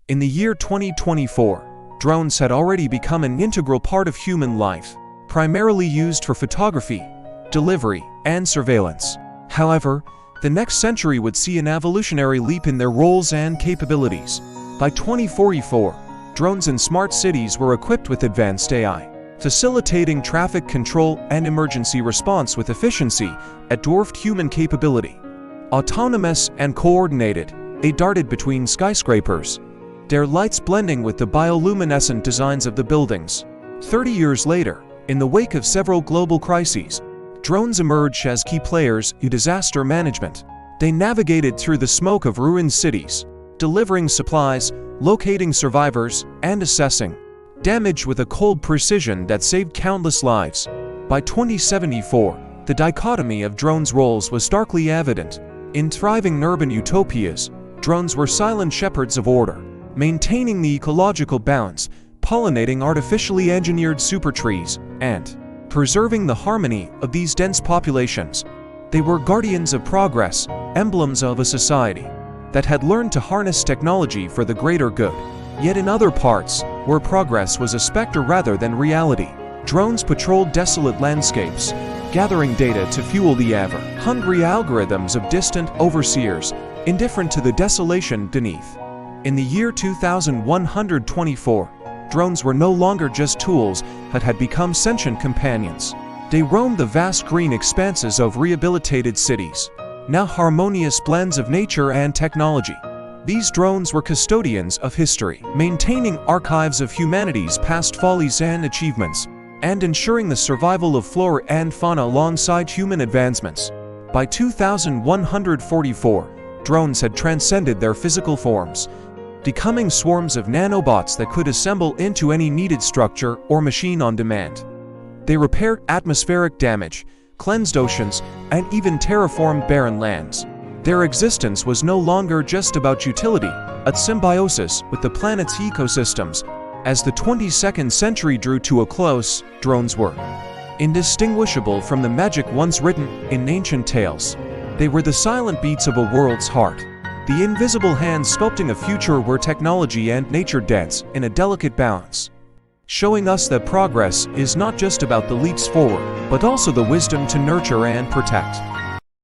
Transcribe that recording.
In the year 2024, drones had already become an integral part of human life, primarily used for photography, delivery, and surveillance. However, the next century would see an evolutionary leap in their roles and capabilities. By 2044, drones in smart cities were equipped with advanced AI, facilitating traffic control and emergency response with efficiency at dwarfed human capability. Autonomous and coordinated, they darted between skyscrapers, their lights blending with the bioluminescent designs of the buildings. 30 years later, in the wake of several global crises, drones emerged as key players in disaster management. They navigated through the smoke of ruined cities, delivering supplies, locating survivors, and assessing damage with a cold precision that saved countless lives. By 2074, the dichotomy of drones' roles was starkly evident. In thriving urban utopias, drones were silent shepherds of order, maintaining the ecological balance, pollinating artificially engineered supertrees, and preserving the harmony of these dense populations. They were guardians of progress, emblems of a society that had learned to harness technology for the greater good. Yet in other parts, where progress was a specter rather than reality, drones patrolled desolate landscapes, gathering data to fuel the ever-hungry algorithms of distant overseers, indifferent to the desolation beneath. In the year 2124, drones were no longer just tools but had become sentient companions. They roamed the vast green expanses of rehabilitated cities, now harmonious blends of nature and technology. These drones were custodians of history, maintaining archives of humanity's past follies and achievements, and ensuring the survival of flora and fauna alongside human advancements. By 2144, drones had transcended their physical forms, becoming swarms of nanobots that could assemble into any needed structure or machine on demand. They repaired atmospheric damage, cleansed oceans, and even terraformed barren lands. Their existence was no longer just about utility, but symbiosis with the planet's ecosystems. As the 22nd century drew to a close, drones were indistinguishable from the magic once written in ancient tales. They were the silent beats of a world's heart, the invisible hands sculpting a future where technology and nature dance in a delicate balance, showing us that progress is not just about the leaps forward, but also the wisdom to nurture and protect.